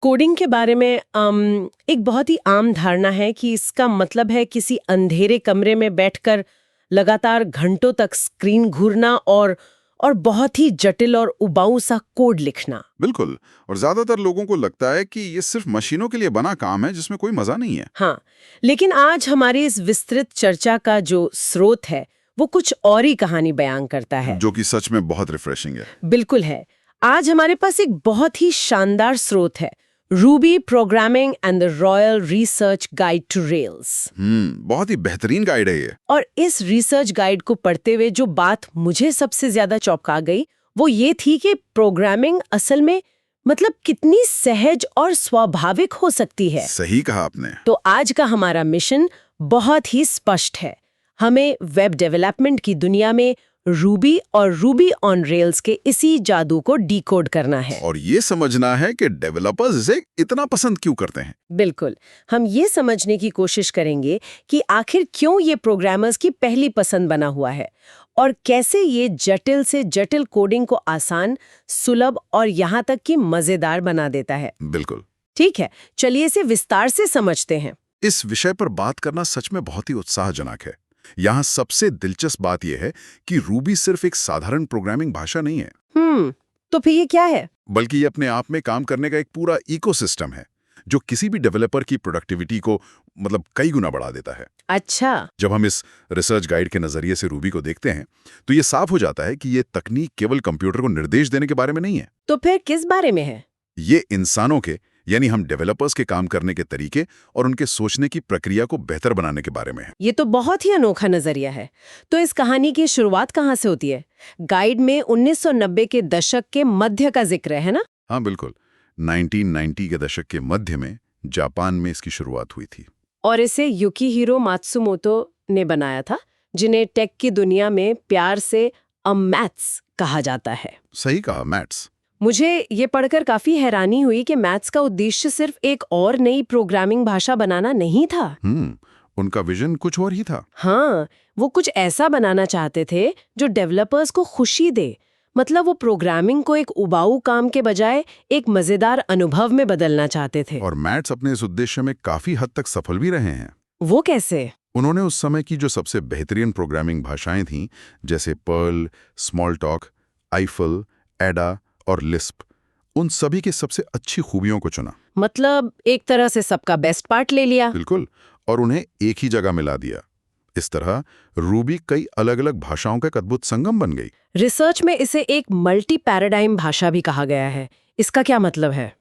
Coding के बारे में एक बहुत ही आम धारणा है कि इसका मतलब है किसी अंधेरे कमरे में बैठकर लगातार घंटों तक स्क्रीन घूरना और बहुत ही जटिल और उबाऊ सा कोड लिखना। बिल्कुल। और ज्यादातर लोगों को लगता है कि ये सिर्फ मशीनों के लिए बना काम है जिसमें कोई मजा नहीं है। हाँ, लेकिन आज हमारी इस विस्तृत चर्चा का जो स्रोत है वो कुछ और ही कहानी बयान करता है। जो कि सच में बहुत रिफ्रेशिंग है। बिल्कुल है। आज हमारे पास एक बहुत ही शानदार स्रोत है, Ruby programming and the royal research guide to Rails. बहुत ही बेहतरीन गाइड है ये। और इस रिसर्च गाइड को पढ़ते हुए जो बात मुझे सबसे ज्यादा चौंका गई वो ये थी कि प्रोग्रामिंग असल में मतलब कितनी सहज और स्वाभाविक हो सकती है। सही कहा आपने। तो आज का हमारा मिशन बहुत ही स्पष्ट है। हमें वेब डेवलपमेंट की दुनिया में रूबी और रूबी ऑन रेल्स के इसी जादू को डिकोड करना है। और ये समझना है कि डेवलपर्स इसे इतना पसंद क्यों करते हैं। बिल्कुल, हम ये समझने की कोशिश करेंगे कि आखिर क्यों ये प्रोग्रामर्स की पहली पसंद बना हुआ है और कैसे ये जटिल से जटिल कोडिंग को आसान, सुलभ और यहाँ तक कि मजेदार बना देता है। बिल्कुल। ठीक है, चलिए इसे विस्तार से समझते हैं। इस विषय पर बात करना सच में बहुत ही उत्साहजनक है। यहाँ सबसे दिलचस्प बात यह है कि रूबी सिर्फ एक साधारण प्रोग्रामिंग भाषा नहीं है। तो फिर ये क्या है? बल्कि ये अपने आप में काम करने का एक पूरा इकोसिस्टम है जो किसी भी डेवलपर की प्रोडक्टिविटी को कई गुना बढ़ा देता है। अच्छा। जब हम इस रिसर्च गाइड के नजरिए से रूबी को देखते हैं तो ये साफ हो जाता है कि ये तकनीक केवल कंप्यूटर को निर्देश देने के बारे में नहीं है। तो फिर किस बारे में है? ये इंसानों के यानी हम डेवलपर्स के काम करने के तरीके और उनके सोचने की प्रक्रिया को बेहतर बनाने के बारे में है। ये तो बहुत ही अनोखा नजरिया है। तो इस कहानी की शुरुआत कहाँ से होती है? गाइड में 1990 के दशक के मध्य का जिक्र है ना? हाँ बिल्कुल, 1990 के दशक के मध्य में जापान में इसकी शुरुआत हुई थी। और इसे युकिहिरो मात्सुमोतो ने बनाया था, जिन्हें टेक की दुनिया में प्यार से मैथ्स कहा जाता है। सही कहा, मैथ्स। मुझे ये पढ़कर काफी हैरानी हुई कि मैथ्स का उद्देश्य सिर्फ एक और नई प्रोग्रामिंग भाषा बनाना नहीं था। उनका विजन कुछ और ही था। हाँ, वो कुछ ऐसा बनाना चाहते थे जो डेवलपर्स को खुशी दे। मतलब वो प्रोग्रामिंग को एक उबाऊ काम के बजाय एक मजेदार अनुभव में बदलना चाहते थे। और मैथ्स अपने इस उद्देश्य में काफी हद तक सफल भी रहे हैं। वो कैसे? उन्होंने उस समय की जो सबसे बेहतरीन प्रोग्रामिंग भाषाएं थीं, जैसे पर्ल, स्मॉल टॉक, आईफल, एडा और लिस्प, उन सभी के सबसे अच्छी खूबियों को चुना। मतलब एक तरह से सबका बेस्ट पार्ट ले लिया। बिल्कुल, और उन्हें एक ही जगह मिला दिया। इस तरह रूबी कई अलग अलग भाषाओं का एक अद्भुत संगम बन गई। रिसर्च में इसे एक मल्टी पैराडाइम भाषा भी कहा गया है। इसका क्या मतलब है?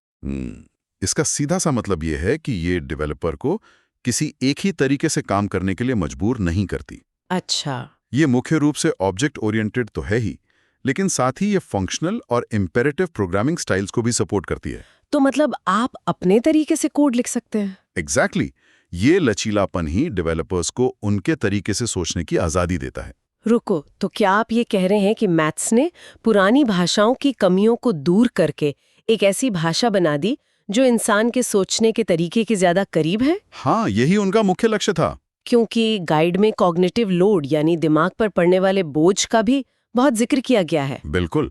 इसका सीधा सा मतलब यह है कि ये डेवलपर को किसी एक ही तरीके से काम करने के लिए मजबूर नहीं करती। अच्छा। ये मुख्य रूप से ऑब्जेक्ट ओरिएंटेड तो है ही, लेकिन साथ ही ये फंक्शनल और इम्पेरेटिव प्रोग्रामिंग स्टाइल्स को भी सपोर्ट करती है। तो मतलब आप अपने तरीके से कोड लिख सकते हैं। एग्जैक्टली। ये लचीलापन ही डेवलपर्स को उनके तरीके से सोचने की आजादी देता है। रुको, तो क्या आप ये कह रहे हैं कि मैथ्स ने पुरानी भाषाओं की कमियों को दूर करके एक ऐसी भाषा बना दी जो इंसान के सोचने के तरीके के ज्यादा करीब है? हाँ, यही उनका मुख्य लक्ष्य था। क्योंकि गाइड में कॉग्निटिव लोड यानी दिमाग पर पड़ने वाले बोझ का भी बहुत जिक्र किया गया है। बिल्कुल,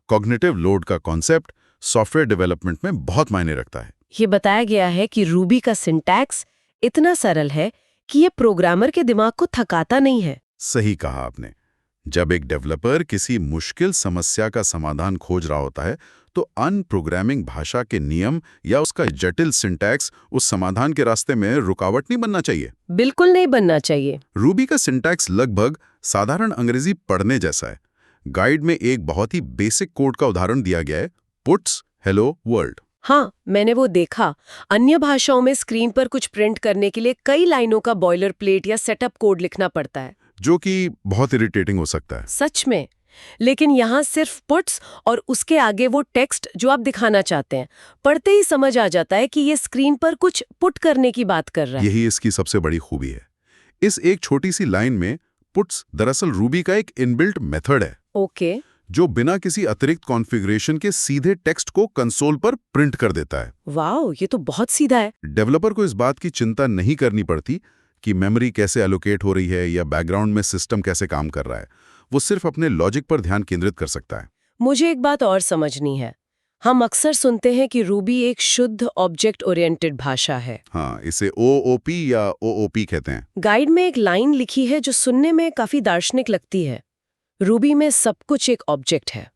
कॉग्निटिव लोड का कॉन्सेप्ट सॉफ्टवेयर डेवलपमेंट में बहुत मायने रखता है। ये बताया गया है कि रूबी का सिंटैक्स इतना सरल है कि ये प्रोग्रामर के दिमाग को थकाता नहीं है। सही कहा आपने। जब एक डेवलपर किसी मुश्किल समस्या का समाधान खोज रहा होता है तो अनप्रोग्रामिंग भाषा के नियम या उसका जटिल सिंटैक्स उस समाधान के रास्ते में रुकावट नहीं बनना चाहिए। बिल्कुल नहीं बनना चाहिए। रूबी का सिंटैक्स लगभग साधारण अंग्रेजी पढ़ने जैसा है। गाइड में एक बहुत ही बेसिक कोड का उदाहरण दिया गया है, पुट्स हेलो वर्ल्ड। हाँ, मैंने वो देखा। अन्य भाषाओं में स्क्रीन पर कुछ प्रिंट करने के लिए कई लाइनों का बॉयलर प्लेट या सेटअप कोड लिखना पड़ता है, जो कि बहुत इरिटेटिंग हो सकता है। सच में। लेकिन यहाँ सिर्फ पुट्स और उसके आगे वो टेक्स्ट जो आप दिखाना चाहते हैं, पढ़ते ही समझ आ जाता है कि ये स्क्रीन पर कुछ पुट करने की बात कर रहा है। यही इसकी सबसे बड़ी खूबी है। इस एक छोटी सी लाइन में पुट्स दरअसल रूबी का एक इनबिल्ट मेथड है। ओके। जो बिना किसी अतिरिक्त कॉन्फ़िगरेशन के सीधे टेक्स्ट को कंसोल पर प्रिंट कर देता है। वाओ, ये तो बहुत सीधा है। डेवलपर को इस बात की चिंता नहीं करनी पड़ती कि मेमोरी कैसे एलोकेट हो रही है या बैकग्राउंड में सिस्टम कैसे काम कर रहा है। वो सिर्फ अपने लॉजिक पर ध्यान केंद्रित कर सकता है। मुझे एक बात और समझनी है। हम अक्सर सुनते हैं कि रूबी एक शुद्ध ऑब्जेक्ट ओरिएंटेड भाषा है। हाँ, इसे OOP या OOP कहते हैं। गाइड में एक लाइन लिखी है जो सुनने में काफी दार्शनिक लगती है। रूबी में सब कुछ एक ऑब्जेक्ट है।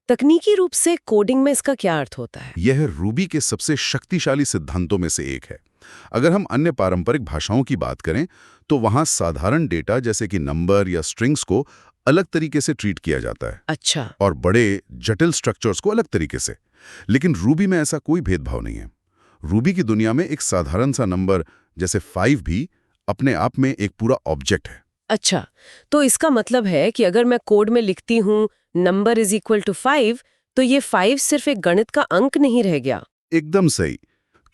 तकनीकी रूप से कोडिंग में इसका क्या अर्थ होता है? यह रूबी के सबसे शक्तिशाली सिद्धांतों में से एक है। अगर हम अन्य पारंपरिक भाषाओं की बात करें तो वहां साधारण डेटा जैसे कि नंबर या स्ट्रिंग्स को अलग तरीके से ट्रीट किया जाता है। अच्छा। और बड़े जटिल स्ट्रक्चर्स को अलग तरीके से। लेकिन रूबी में ऐसा कोई भेदभाव नहीं है। रूबी की दुनिया में एक साधारण सा नंबर जैसे 5 भी अपने आप में एक पूरा ऑब्जेक्ट है। अच्छा, तो इसका मतलब है कि अगर मैं कोड में लिखती हूँ नंबर इज इक्वल टू 5, तो ये 5 सिर्फ एक गणित का अंक नहीं रह गया। एकदम सही,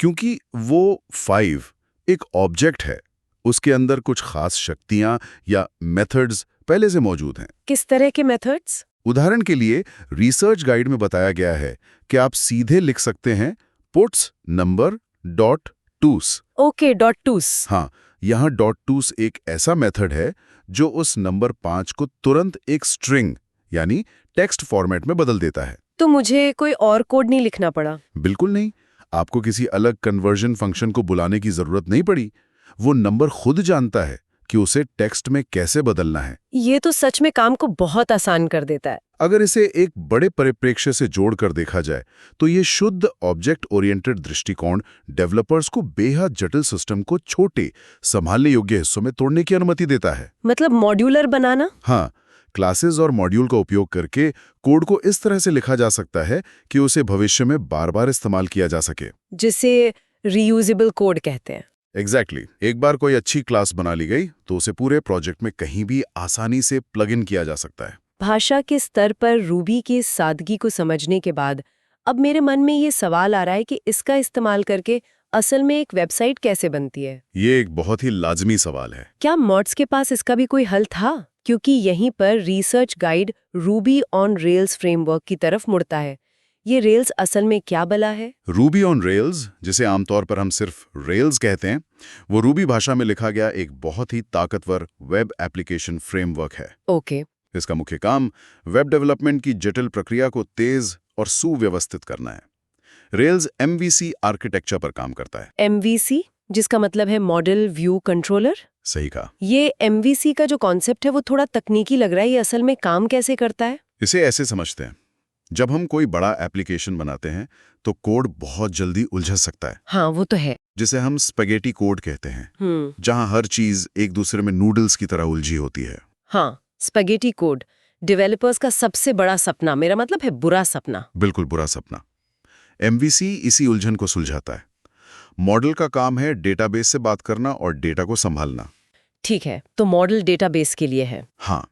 क्योंकि वो 5 एक ऑब्जेक्ट है। उसके अंदर कुछ खास शक्तियां या मेथड्स पहले से मौजूद हैं। किस तरह के मेथड्स? उदाहरण के लिए रिसर्च गाइड में बताया गया है कि आप सीधे लिख सकते हैं puts number dot twos. Okay, dot twos. हाँ, यहाँ डॉट टूस एक ऐसा मेथड है जो उस नंबर 5 को तुरंत एक स्ट्रिंग यानी टेक्स्ट फॉर्मेट में बदल देता है। तो मुझे कोई और कोड नहीं लिखना पड़ा? बिल्कुल नहीं। आपको किसी अलग कन्वर्जन फंक्शन को बुलाने की जरूरत नहीं पड़ी। वो नंबर खुद जानता है कि उसे टेक्स्ट में कैसे बदलना है। ये तो सच में काम को बहुत आसान कर देता है। अगर इसे एक बड़े परिप्रेक्ष्य से जोड़कर देखा जाए तो ये शुद्ध ऑब्जेक्ट ओरिएंटेड दृष्टिकोण डेवलपर्स को बेहद जटिल सिस्टम को छोटे, संभालने योग्य हिस्सों में तोड़ने की अनुमति देता है। मतलब मॉड्यूलर बनाना? हाँ, क्लासेस और मॉड्यूल का उपयोग करके कोड को इस तरह से लिखा जा सकता है कि उसे भविष्य में बार-बार इस्तेमाल किया जा सके, जिसे रीयूजेबल कोड कहते हैं। एग्जैक्टली। एक बार कोई अच्छी क्लास बना ली गई तो उसे पूरे प्रोजेक्ट में कहीं भी आसानी से प्लग इन किया जा सकता है। भाषा के स्तर पर रूबी की सादगी को समझने के बाद अब मेरे मन में ये सवाल आ रहा है कि इसका इस्तेमाल करके असल में एक वेबसाइट कैसे बनती है? ये एक बहुत ही लाजमी सवाल है। क्या मॉड्स के पास इसका भी कोई हल था? क्योंकि यहीं पर research guide Ruby on rails framework की तरफ मुड़ता है। ये रेल्स असल में क्या बला है? रूबी ऑन रेल्स, जिसे आमतौर पर हम सिर्फ रेल्स कहते हैं, वो रूबी भाषा में लिखा गया एक बहुत ही ताकतवर वेब एप्लीकेशन फ्रेमवर्क है। ओके। इसका मुख्य काम वेब डेवलपमेंट की जटिल प्रक्रिया को तेज और सुव्यवस्थित करना है। रेल्स MVC आर्किटेक्चर पर काम करता है। MVC, जिसका मतलब है मॉडल व्यू कंट्रोलर? सही कहा। ये MVC का जो कॉन्सेप्ट है वो थोड़ा तकनीकी लग रहा है। ये असल में काम कैसे करता है? इसे ऐसे समझते हैं, जब हम कोई बड़ा एप्लीकेशन बनाते हैं तो कोड बहुत जल्दी उलझ सकता है। हाँ, वो तो है। जिसे हम स्पेगेटी कोड कहते हैं, जहां हर चीज एक दूसरे में नूडल्स की तरह उलझी होती है। हाँ, स्पेगेटी कोड डेवलपर्स का सबसे बड़ा सपना, मेरा मतलब है बुरा सपना। बिल्कुल बुरा सपना। MVC इसी उलझन को सुलझाता है। मॉडल का काम है डेटाबेस से बात करना और डेटा को संभालना। ठीक है, तो मॉडल डेटाबेस के लिए है। हाँ,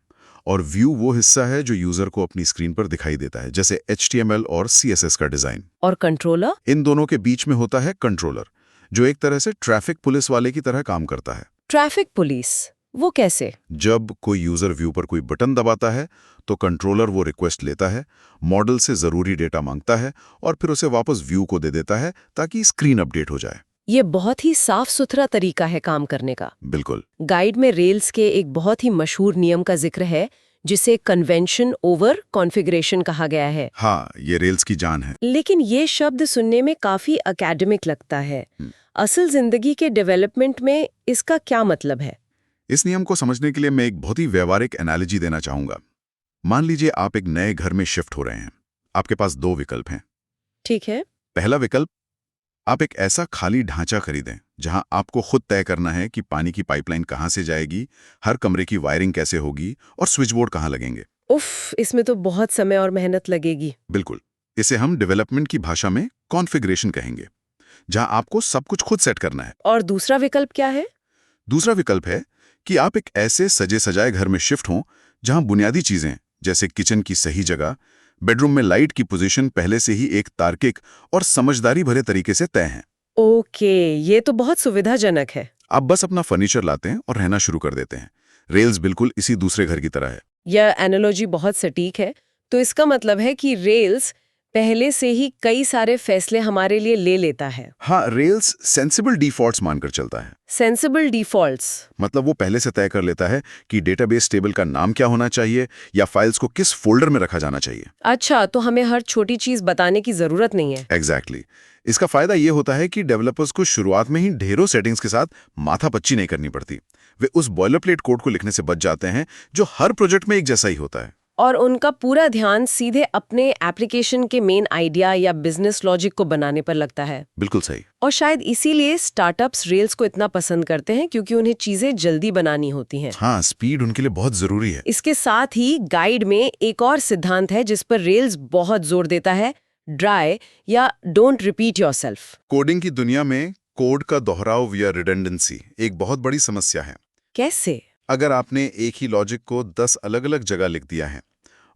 और व्यू वो हिस्सा है जो यूजर को अपनी स्क्रीन पर दिखाई देता है, जैसे HTML और CSS का डिजाइन। और कंट्रोलर? इन दोनों के बीच में होता है कंट्रोलर, जो एक तरह से ट्रैफिक पुलिस वाले की तरह काम करता है। Traffic police? वो कैसे? जब कोई यूजर व्यू पर कोई बटन दबाता है तो कंट्रोलर वो रिक्वेस्ट लेता है, मॉडल से जरूरी डेटा मांगता है और फिर उसे वापस व्यू को दे देता है ताकि स्क्रीन अपडेट हो जाए। ये बहुत ही साफ सुथरा तरीका है काम करने का। बिल्कुल। गाइड में रेल्स के एक बहुत ही मशहूर नियम का जिक्र है जिसे कन्वेंशन ओवर कॉन्फ़िगरेशन कहा गया है। हाँ, ये रेल्स की जान है। लेकिन ये शब्द सुनने में काफी एकेडमिक लगता है। असल जिंदगी के डेवलपमेंट में इसका क्या मतलब है? इस नियम को समझने के लिए मैं एक बहुत ही व्यवहारिक एनालॉजी देना चाहूंगा। मान लीजिए आप एक नए घर में शिफ्ट हो रहे हैं। आपके पास 2 विकल्प हैं। ठीक है। पहला विकल्प, आप एक ऐसा खाली ढांचा खरीदें जहां आपको खुद तय करना है कि पानी की पाइपलाइन कहां से जाएगी, हर कमरे की वायरिंग कैसे होगी और स्विच बोर्ड कहां लगेंगे। उफ, इसमें तो बहुत समय और मेहनत लगेगी। बिल्कुल। इसे हम डेवलपमेंट की भाषा में कॉन्फ़िगरेशन कहेंगे, जहां आपको सब कुछ खुद सेट करना है। और दूसरा विकल्प क्या है? दूसरा विकल्प है कि आप एक ऐसे सजे सजाए घर में शिफ्ट हों जहां बुनियादी चीजें जैसे किचन की सही जगह, बेडरूम में लाइट की पोजीशन पहले से ही एक तार्किक और समझदारी भरे तरीके से तय हैं। ओके, ये तो बहुत सुविधाजनक है। आप बस अपना फर्नीचर लाते हैं और रहना शुरू कर देते हैं। रेल्स बिल्कुल इसी दूसरे घर की तरह है। यह एनालॉजी बहुत सटीक है। तो इसका मतलब है कि रेल्स पहले से ही कई सारे फैसले हमारे लिए ले लेता है। हाँ, रेल्स सेंसिबल डिफॉल्ट्स मानकर चलता है। सेंसिबल डिफॉल्ट्स मतलब वो पहले से तय कर लेता है कि डेटाबेस टेबल का नाम क्या होना चाहिए या फाइल्स को किस फोल्डर में रखा जाना चाहिए। अच्छा, तो हमें हर छोटी चीज बताने की जरूरत नहीं है। एग्जैक्टली। इसका फायदा ये होता है कि डेवलपर्स को शुरुआत में ही ढेरों सेटिंग्स के साथ माथापच्ची नहीं करनी पड़ती। वे उस बॉयलरप्लेट कोड को लिखने से बच जाते हैं जो हर प्रोजेक्ट में एक जैसा ही होता है। और उनका पूरा ध्यान सीधे अपने एप्लीकेशन के मेन आइडिया या बिजनेस लॉजिक को बनाने पर लगता है। बिल्कुल सही। और शायद इसीलिए स्टार्टअप्स रेल्स को इतना पसंद करते हैं, क्योंकि उन्हें चीजें जल्दी बनानी होती हैं। हाँ, स्पीड उनके लिए बहुत जरूरी है। इसके साथ ही गाइड में एक और सिद्धांत है जिस पर रेल्स बहुत जोर देता है, ड्राई या डोंट रिपीट योरसेल्फ। कोडिंग की दुनिया में कोड का दोहराव या रिडंडेंसी एक बहुत बड़ी समस्या है। कैसे? अगर आपने एक ही लॉजिक को 10 अलग-अलग जगह लिख दिया है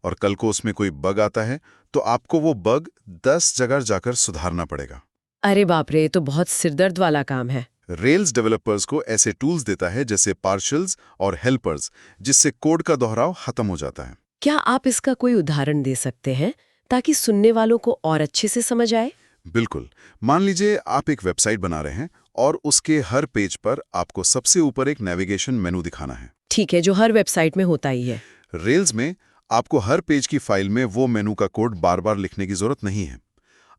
और कल को उसमें कोई बग आता है, तो आपको वो बग 10 जगह जाकर सुधारना पड़ेगा। अरे बाप रे, ये तो बहुत सिरदर्द वाला काम है। रेल्स डेवलपर्स को ऐसे टूल्स देता है जैसे पार्शल्स और हेल्पर्स, जिससे कोड का दोहराव खत्म हो जाता है। क्या आप इसका कोई उदाहरण दे सकते हैं ताकि सुनने वालों को और अच्छे से समझ आए? बिल्कुल। मान लीजिए आप एक वेबसाइट बना रहे हैं और उसके हर पेज पर आपको सबसे ऊपर एक नेविगेशन मेनू दिखाना है। ठीक है, जो हर वेबसाइट में होता ही है। रेल्स में आपको हर पेज की फाइल में वो मेनू का कोड बार बार लिखने की जरूरत नहीं है।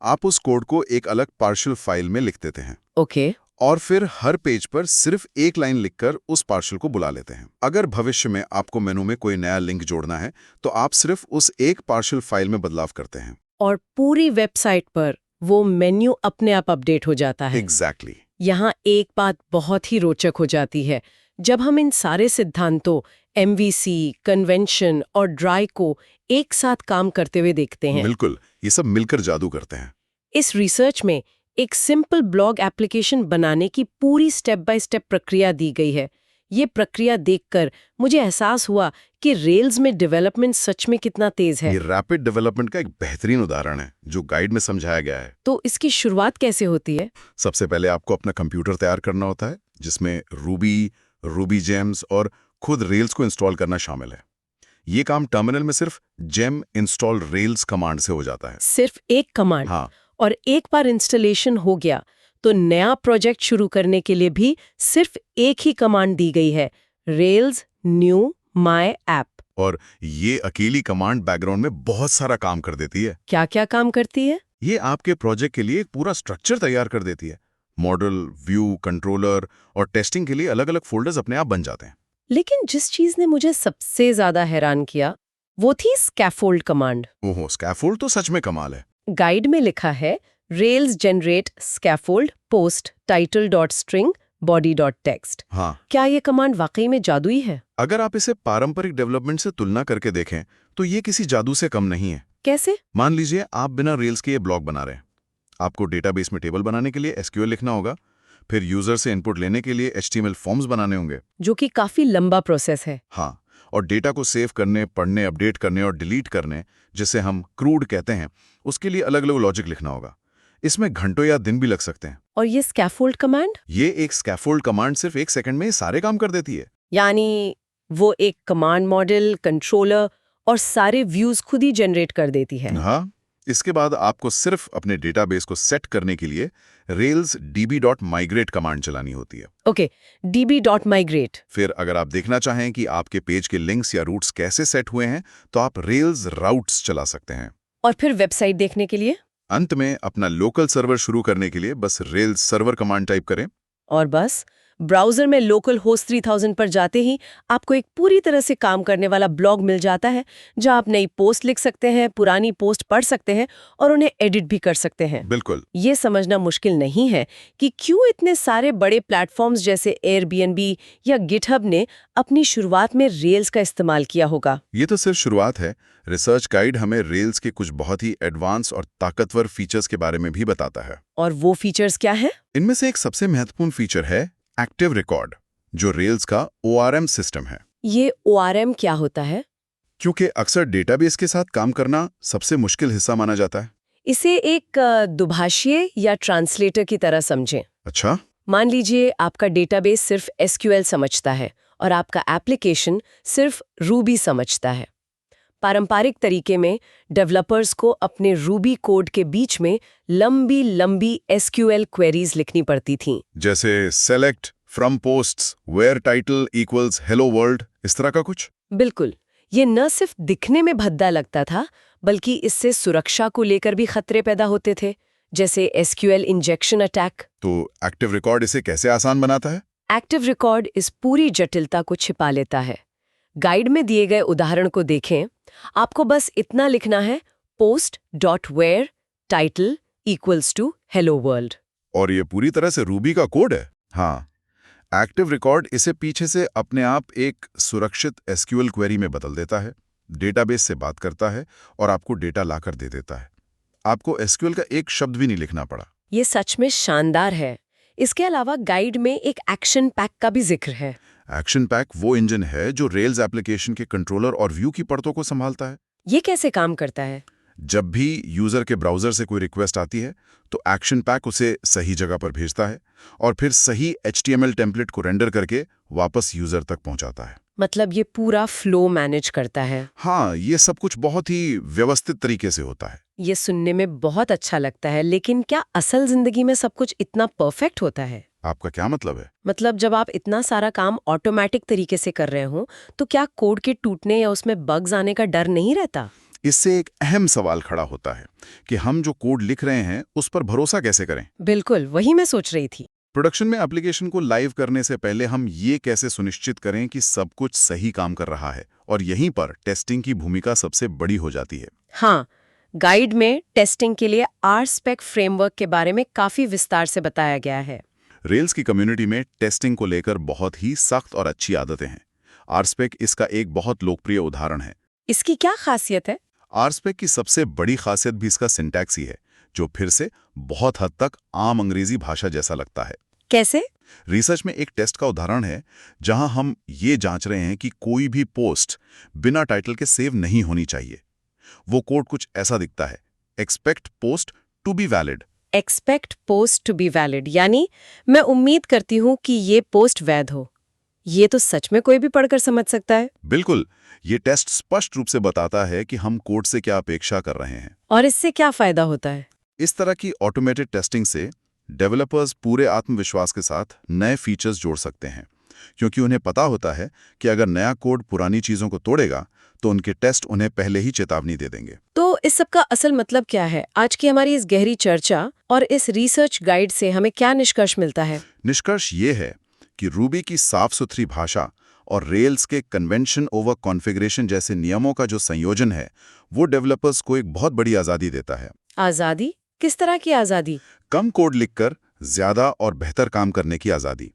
आप उस कोड को एक अलग पार्शल फाइल में लिख देते हैं। ओके। और फिर हर पेज पर सिर्फ एक लाइन लिखकर उस पार्शल को बुला लेते हैं। अगर भविष्य में आपको मेनू में कोई नया लिंक जोड़ना है, तो आप सिर्फ उस एक पार्शल फाइल में बदलाव करते हैं। और पूरी वेबसाइट पर वो मेन्यू अपने आप अपडेट हो जाता है। एग्जैक्टली। यहाँ एक बात बहुत ही रोचक हो जाती है। जब हम इन सारे सिद्धांतों MVC, कन्वेंशन और ड्राई को एक साथ काम करते हुए देखते हैं। बिल्कुल, ये सब मिलकर जादू करते हैं। इस रिसर्च में एक सिंपल ब्लॉग एप्लीकेशन बनाने की पूरी स्टेप बाय स्टेप प्रक्रिया दी गई है। ये प्रक्रिया देखकर मुझे एहसास हुआ कि रेल्स में डेवलपमेंट सच में कितना तेज है। ये रैपिड डेवलपमेंट का एक बेहतरीन उदाहरण है जो गाइड में समझाया गया है। तो इसकी शुरुआत कैसे होती है? सबसे पहले आपको अपना कंप्यूटर तैयार करना होता है, जिसमें रूबी जेम्स और खुद रेल्स को इंस्टॉल करना शामिल है। ये काम टर्मिनल में सिर्फ जेम इंस्टॉल रेल्स कमांड से हो जाता है। सिर्फ एक कमांड? हाँ। और एक बार इंस्टॉलेशन हो गया तो नया प्रोजेक्ट शुरू करने के लिए भी सिर्फ एक ही कमांड दी गई है, रेल्स न्यू माय ऐप। और ये अकेली कमांड बैकग्राउंड में बहुत सारा काम कर देती है। क्या क्या काम करती है? ये आपके प्रोजेक्ट के लिए एक पूरा स्ट्रक्चर तैयार कर देती है। मॉडल, व्यू, कंट्रोलर और टेस्टिंग के लिए अलग अलग फोल्डर्स अपने आप बन जाते हैं। लेकिन जिस चीज ने मुझे सबसे ज्यादा हैरान किया वो थी स्कैफोल्ड कमांड। ओहो, स्कैफोल्ड तो सच में कमाल है। गाइड में लिखा है rails generate scaffold post title dot string body dot text. हाँ। क्या ये कमांड वाकई में जादुई है? अगर आप इसे पारंपरिक डेवलपमेंट से तुलना करके देखें तो ये किसी जादू से कम नहीं है। कैसे? मान लीजिए आप बिना रेल्स के ये ब्लॉग बना रहे हैं। आपको डेटाबेस में टेबल बनाने के लिए SQL लिखना होगा, फिर यूजर से इनपुट लेने के लिए HTML फॉर्म्स बनाने होंगे, जो कि काफी लंबा प्रोसेस है। हाँ, और डेटा को सेव करने, पढ़ने, अपडेट करने और डिलीट करने, जिसे हम क्रूड कहते हैं, उसके लिए अलग अलग लॉजिक लिखना होगा। इसमें घंटों या दिन भी लग सकते हैं। और ये स्कैफोल्ड कमांड? ये एक स्कैफोल्ड कमांड सिर्फ 1 सेकंड में ये सारे काम कर देती है। यानी वो एक कमांड मॉडल, कंट्रोलर और सारे व्यूज खुद ही जनरेट कर देती है। हाँ, इसके बाद आपको सिर्फ अपने डेटाबेस को सेट करने के लिए रेल्स db.migrate कमांड चलानी होती है। Okay, db.migrate। फिर अगर आप देखना चाहें कि आपके पेज के लिंक्स या रूट्स कैसे सेट हुए हैं, तो आप रेल्स राउट्स चला सकते हैं। और फिर वेबसाइट देखने के लिए? अंत में अपना लोकल सर्वर शुरू करने के लिए बस रेल्स सर्वर कमांड टाइप करें। और बस ब्राउजर में लोकल होस्ट 3000 पर जाते ही आपको एक पूरी तरह से काम करने वाला ब्लॉग मिल जाता है, जहां आप नई पोस्ट लिख सकते हैं, पुरानी पोस्ट पढ़ सकते हैं और उन्हें एडिट भी कर सकते हैं। बिल्कुल। ये समझना मुश्किल नहीं है कि क्यों इतने सारे बड़े प्लेटफॉर्म्स जैसे एयरबीएनबी या गिटहब ने अपनी शुरुआत में रेल्स का इस्तेमाल किया होगा। ये तो सिर्फ शुरुआत है। रिसर्च गाइड हमें रेल्स के कुछ बहुत ही एडवांस और ताकतवर फीचर्स के बारे में भी बताता है। और वो फीचर्स क्या है? इनमें से एक सबसे महत्वपूर्ण फीचर है एक्टिव रिकॉर्ड, जो रेल्स का ORM सिस्टम है। ये ORM क्या होता है? क्योंकि अक्सर डेटाबेस के साथ काम करना सबसे मुश्किल हिस्सा माना जाता है। इसे एक दुभाषिए या ट्रांसलेटर की तरह समझें। अच्छा। मान लीजिए आपका डेटाबेस सिर्फ SQL समझता है और आपका एप्लीकेशन सिर्फ रूबी समझता है। पारंपरिक तरीके में डेवलपर्स को अपने रूबी कोड के बीच में लंबी लंबी एसक्यूएल क्वेरीज लिखनी पड़ती थीं। जैसे select from posts where title equals hello world, इस तरह का कुछ। बिल्कुल, ये न सिर्फ दिखने में भद्दा लगता था, बल्कि इससे सुरक्षा को लेकर भी खतरे पैदा होते थे, जैसे एसक्यूएल इंजेक्शन अटैक। तो एक्टिव रिकॉर्ड इसे कैसे आसान बनाता है? एक्टिव रिकॉर्ड इस पूरी जटिलता को छिपा लेता है। गाइड में दिए गए उदाहरण को देखें। आपको बस इतना लिखना है, post.where title equals to hello world। और ये पूरी तरह से रूबी का कोड है। हाँ, एक्टिव रिकॉर्ड इसे पीछे से अपने आप एक सुरक्षित एसक्यूएल क्वेरी में बदल देता है, डेटाबेस से बात करता है और आपको डेटा लाकर दे देता है। आपको एसक्यूएल का एक शब्द भी नहीं लिखना पड़ा। ये सच में शानदार है। इसके अलावा गाइड में एक एक्शन पैक का भी जिक्र है। एक्शन पैक वो इंजन है जो रेल्स एप्लीकेशन के कंट्रोलर और व्यू की परतों को संभालता है। ये कैसे काम करता है? जब भी यूजर के ब्राउजर से कोई रिक्वेस्ट आती है तो एक्शन पैक उसे सही जगह पर भेजता है और फिर सही HTML टेम्पलेट को रेंडर करके वापस यूजर तक पहुंचाता है। मतलब ये पूरा फ्लो मैनेज करता है। हाँ, ये सब कुछ बहुत ही व्यवस्थित तरीके से होता है। ये सुनने में बहुत अच्छा लगता है, लेकिन क्या असल जिंदगी में सब कुछ इतना परफेक्ट होता है? आपका क्या मतलब है? मतलब जब आप इतना सारा काम ऑटोमेटिक तरीके से कर रहे हो, तो क्या कोड के टूटने या उसमें बग्स आने का डर नहीं रहता? इससे एक अहम सवाल खड़ा होता है कि हम जो कोड लिख रहे हैं उस पर भरोसा कैसे करें। बिल्कुल, वही मैं सोच रही थी। प्रोडक्शन में एप्लीकेशन को लाइव करने से पहले हम ये कैसे सुनिश्चित करें कि सब कुछ सही काम कर रहा है, और यहीं पर टेस्टिंग की भूमिका सबसे बड़ी हो जाती है। हाँ, गाइड में टेस्टिंग के लिए RSpec फ्रेमवर्क के बारे में काफी विस्तार से बताया गया है। रेल्स की कम्युनिटी में टेस्टिंग को लेकर बहुत ही सख्त और अच्छी आदतें हैं। RSpec इसका एक बहुत लोकप्रिय उदाहरण है। इसकी क्या खासियत है? RSpec की सबसे बड़ी खासियत भी इसका सिंटैक्स ही है, जो फिर से बहुत हद तक आम अंग्रेजी भाषा जैसा लगता है। कैसे? रिसर्च में एक टेस्ट का उदाहरण है जहां हम ये जांच रहे हैं कि कोई भी पोस्ट बिना टाइटल के सेव नहीं होनी चाहिए। वो कोड कुछ ऐसा दिखता है, expect post to be valid. Expect post to be valid, यानी मैं उम्मीद करती हूँ कि ये पोस्ट वैध हो। ये तो सच में कोई भी पढ़कर समझ सकता है। बिल्कुल, ये टेस्ट स्पष्ट रूप से बताता है कि हम कोड से क्या अपेक्षा कर रहे हैं। और इससे क्या फायदा होता है? इस तरह की ऑटोमेटेड टेस्टिंग से डेवलपर्स पूरे आत्मविश्वास के साथ नए फीचर्स जोड़ सकते हैं, क्योंकि उन्हें पता होता है कि अगर नया कोड पुरानी चीजों को तोड़ेगा तो उनके टेस्ट उन्हें पहले ही चेतावनी दे देंगे। तो इस सब का असल मतलब क्या है? आज की हमारी इस गहरी चर्चा और इस रिसर्च गाइड से हमें क्या निष्कर्ष मिलता है? निष्कर्ष ये है कि रूबी की साफ सुथरी भाषा और रेल्स के कन्वेंशन ओवर कॉन्फ़िगरेशन जैसे नियमों का जो संयोजन है, वो डेवलपर्स को एक बहुत बड़ी आज़ादी देता है। आज़ादी? किस तरह की आज़ादी? कम कोड लिखकर ज्यादा और बेहतर काम करने की आज़ादी।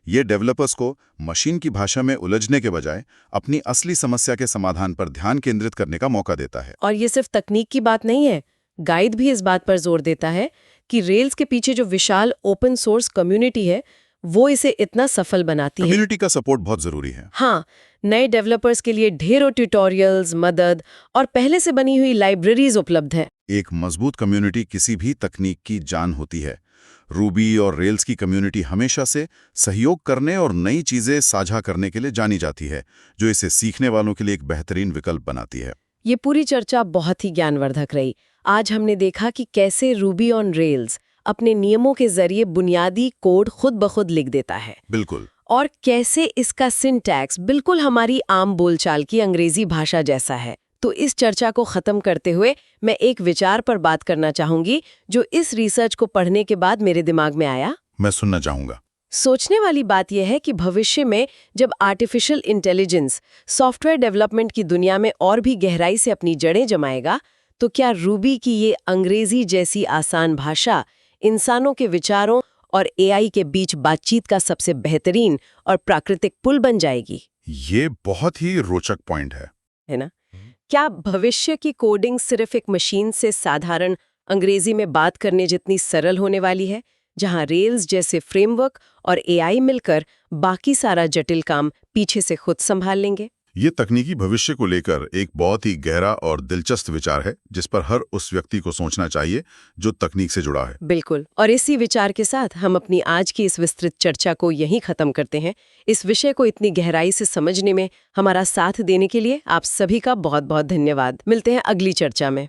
ये डेवलपर्स को मशीन की भाषा में उलझने के बजाय अपनी असली समस्या के समाधान पर ध्यान केंद्रित करने का मौका देता है। और ये सिर्फ तकनीक की बात नहीं है। गाइड भी इस बात पर जोर देता है कि रेल्स के पीछे जो विशाल ओपन सोर्स कम्युनिटी है, वो इसे इतना सफल बनाती है। कम्युनिटी का सपोर्ट बहुत जरूरी है। हाँ, नए डेवलपर्स के लिए ढेरों ट्यूटोरियल्स, मदद और पहले से बनी हुई लाइब्रेरीज उपलब्ध है। एक मजबूत कम्युनिटी किसी भी तकनीक की जान होती है। रूबी और रेल्स की कम्युनिटी हमेशा से सहयोग करने और नई चीजें साझा करने के लिए जानी जाती है, जो इसे सीखने वालों के लिए एक बेहतरीन विकल्प बनाती है। ये पूरी चर्चा बहुत ही ज्ञानवर्धक रही। आज हमने देखा कि कैसे रूबी ऑन रेल्स अपने नियमों के जरिए बुनियादी कोड खुद ब खुद लिख देता है। बिल्कुल। और कैसे इसका सिंटैक्स बिल्कुल हमारी आम बोलचाल की अंग्रेजी भाषा जैसा है। तो इस चर्चा को खत्म करते हुए मैं एक विचार पर बात करना चाहूंगी, जो इस रिसर्च को पढ़ने के बाद मेरे दिमाग में आया। मैं सुनना चाहूंगा। सोचने वाली बात यह है कि भविष्य में जब आर्टिफिशियल इंटेलिजेंस सॉफ्टवेयर डेवलपमेंट की दुनिया में और भी गहराई से अपनी जड़ें जमाएगा, तो क्या रूबी की ये अंग्रेजी जैसी आसान भाषा इंसानों के विचारों और AI के बीच बातचीत का सबसे बेहतरीन और प्राकृतिक पुल बन जाएगी? ये बहुत ही रोचक पॉइंट है ना? क्या भविष्य की कोडिंग सिर्फ एक मशीन से साधारण अंग्रेजी में बात करने जितनी सरल होने वाली है, जहां रेल्स जैसे फ्रेमवर्क और AI मिलकर बाकी सारा जटिल काम पीछे से खुद संभाल लेंगे? ये तकनीकी भविष्य को लेकर एक बहुत ही गहरा और दिलचस्प विचार है जिस पर हर उस व्यक्ति को सोचना चाहिए जो तकनीक से जुड़ा है। बिल्कुल। और इसी विचार के साथ हम अपनी आज की इस विस्तृत चर्चा को यहीं खत्म करते हैं। इस विषय को इतनी गहराई से समझने में हमारा साथ देने के लिए आप सभी का बहुत बहुत धन्यवाद। मिलते हैं अगली चर्चा में।